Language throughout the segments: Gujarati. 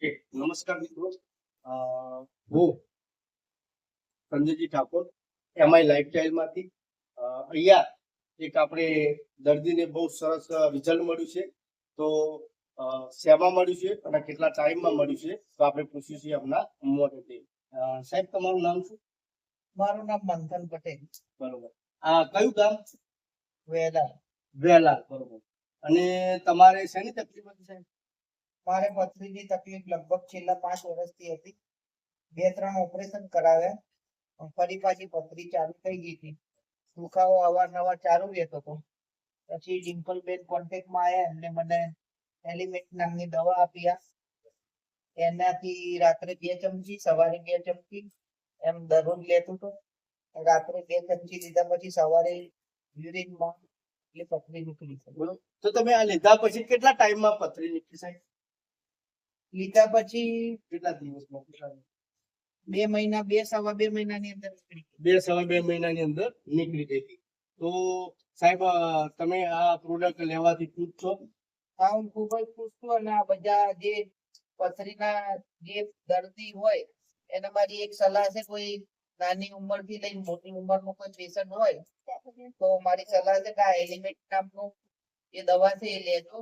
ઓકે, નમસ્કાર મિત્રો. હું સંજયજી ઠાકોર, એમઆઈ લાઈફસ્ટાઈલમાંથી. અહીંયા એક આપણે દર્દીને બહુ સરસ રિઝલ્ટ મળ્યું છે. તો શેમાં મળ્યું છે અને કેટલા ટાઈમમાં મળ્યું છે તો આપણે પૂછ્યું છે એમના મોઢેથી. સાહેબ, તમારું નામ શું? મારું નામ મંથન પટેલ. બરોબર. કયું ગામ? વેલા. વેલા. બરોબર. અને તમારે શેની તકલીફ હતી સાહેબ? મારે પથરીની તકલીફ લગભગ છેલ્લા 5 વર્ષથી હતી. 2-3 ઓપરેશન કરાવ્યા, પણ ફરી પાછી પથરી ચાલુ થઈ ગઈ હતી. દુખાવો અવારનવાર ચાલુ રહેતો હતો. પછી ડિમ્પલબેન કોન્ટેક્ટમાં આવ્યા, એમને મને એલિમેન્ટ નામની દવા આપી. એનાથી રાત્રે 2 ચમચી, સવારે 2 ચમચી એમ દરરોજ લેતો હતો. રાત્રે 2 ચમચી લીધા પછી સવારે યુરિનમાં એટલે પથરી નીકળી ગઈ. બરોબર. તો તમે આ લીધા પછી કેટલા ટાઈમમાં પથરી નીકળી સાહેબ? લીધા પછી કેટલા દિવસમાં? 2 મહિના, 2-2.5 મહિનાની અંદર નીકળી ગઈ. 2-2.5 મહિનાની અંદર નીકળી ગઈ હતી. તો સાહેબ, તમે આ પ્રોડક્ટ લેવાથી ખુશ છો? હા, હું ખૂબ જ ખુશ છું. અને આ બધા જે પથરીના જે દર્દી હોય એને મારી એક સલાહ છે, કોઈ નાની ઉંમરથી લઈને મોટી ઉંમરનો કોઈ પેશન્ટ હોય તો મારી સલાહ છે કે આ એલિમેન્ટ નામનું જે દવા છે એ લેજો.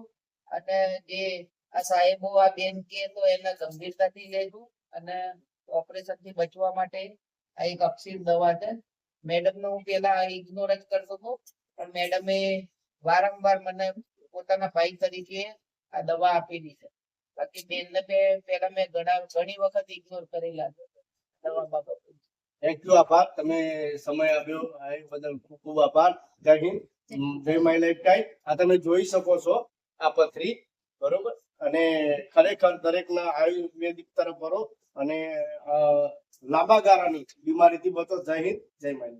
અને જે આ સાહેબો આ બેન કે તો એને ગંભીરતાથી લેજો. અને ઓપરેશન થી બચવા માટે આ એક અક્ષીર દવા છે. મેડમનો હું પેલા ઇગ્નોર જ કરતો હતો, પણ મેડમે વારંવાર મને પોતાના ભાઈ તરીકે આ દવા આપેલી છે. બાકી બેનને પેલા મેં ઘણી વખત ઇગ્નોર કરેલા છે દવા બાબતે. થેન્ક યુ, આભાર. તમે સમય આપ્યો એ બદલ ખૂબ ખૂબ આભાર. જય હિન્દ, જય માય લાઈફસ્ટાઈલ. આ તમે જોઈ શકો છો આ પથરી, બરોબર. અને ખરેખર દરેકના આયુર્વેદિક તરફ વળો અને લાંબા ગાળાની બીમારીથી બચો. જય હિન્દ, જય માય.